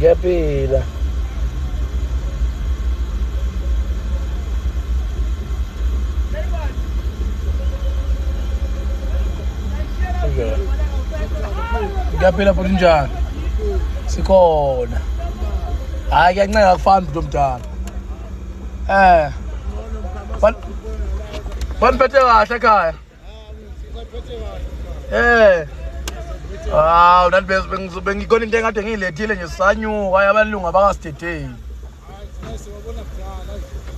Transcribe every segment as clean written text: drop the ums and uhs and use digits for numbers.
Ngiyaphila. Ngiyaphila futhi njani? Sikhona. Hayi kuyanceka akufani nto mdala. Baniphethe kahle ekhaya. Nani bengikona into engade ngiyilethile nje sisanyuka abalungu abakasidedeli.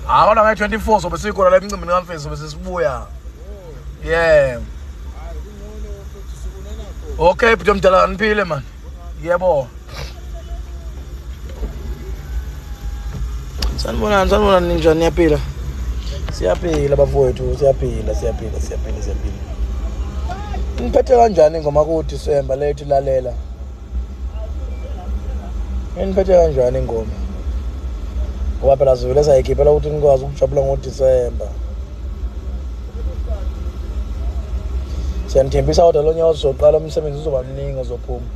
Kona nge-24 sobe sikhona la emcimbini kaMfezi sobe sesibuya. Yeah. Okay, bhuti mdala niphile man. Yebo. Sanibona ninjani niyaphila? Siyaphila bafowethu, siyaphila. Niphethe kanjani ngoma ku-December lethu lalela? Niphethe kanjani ingoma? Ngoba phela sivele sayikhiphela ukuthi nikwazi ukujabula ngo-December. Siyanithembisa kodwa lo nyaka uzoqala umsebenzi uzoba mningi ozophuma.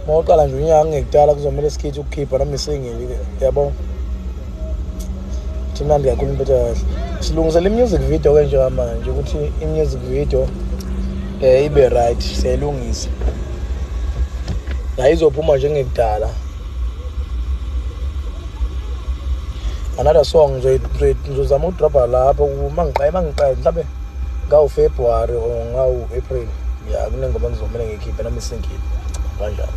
Uma uqala nje unyaka ngekudala kuzomele sikhithi ukukhipha noma isingili yabo. Mnandi kakhulu niphethe kahle. Silungisela i-music video ke njengamanje ukuthi i-music video ibe right, siyayilungisa. La izophuma njengekudala. Another song ngizozama ukudropa lapho mangiqala mhlawumbe ngawu-February or ngawu-April. Ya kunengoma ngizomela ngikhiphe noma isingili kanjalo.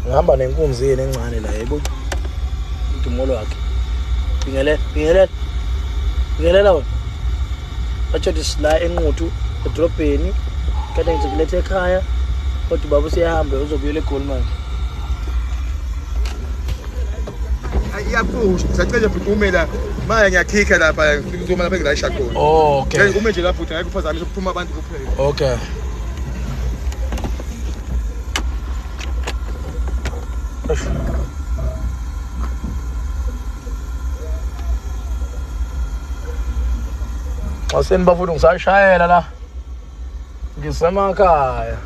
Ngihamba nenkunzi yini encane la yebo. Udumolo wakhe. Bingelela wena. Bathi sila enquthu edrobheni. Kade ngizokuletha ekhaya. Kodwa baba usiyahamba uzobuyela eGoldman. Iyaphush, sacela uphume la. Manje ngiyakhikha lapha ngizoma lapha ngilayisha khona. Oh, okay. Ume nje lapha uthi ngeke uphazamise ukuphuma abantu kuphela. Okay. Waseni bafuna ngisashayela la. Ngisemakhaya.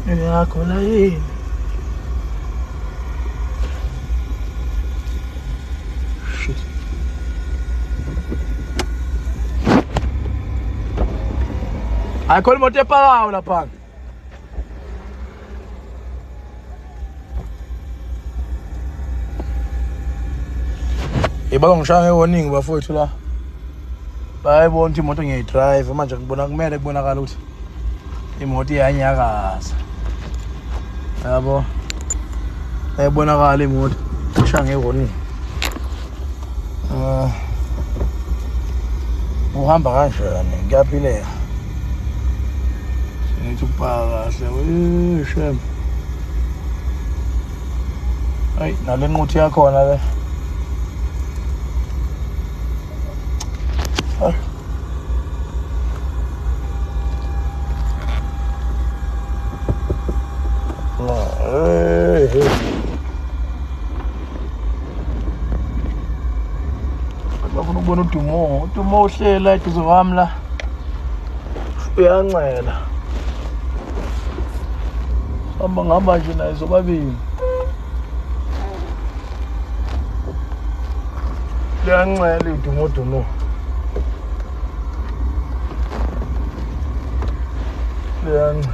Yakho la yini? Shit. Ayikho imoto epakayo lapha. Iba ngishaya ngewarning bafowethu la. Bayibona ukuthi imoto ngiyidrive manje ngibona kumele kubonakala ukuthi imoto iyanyakaza. Yabo. Ayibonakala imoto ngishaya ngewarning. Uhamba kanjani? Ngiyaphileka. Ngithi upaka kahle shem. Hayi nale nquthi yakhona le. Bafuna ukubona udumo uhlela eduze kwami la. Uyancela. Ngihamba nje naye zobabili. Uyancela udumo. Uyancela.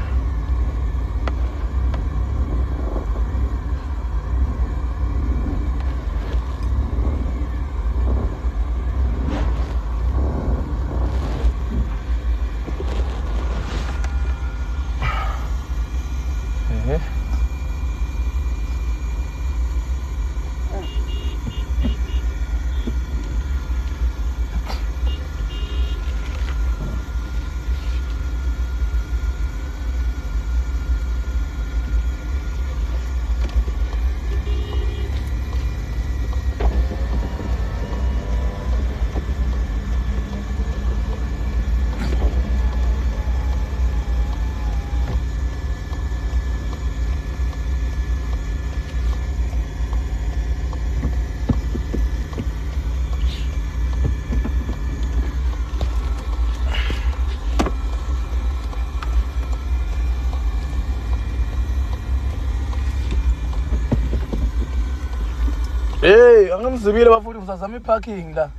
Hey, angimzibile bafuthi msazama iparking la.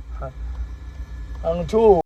Angithu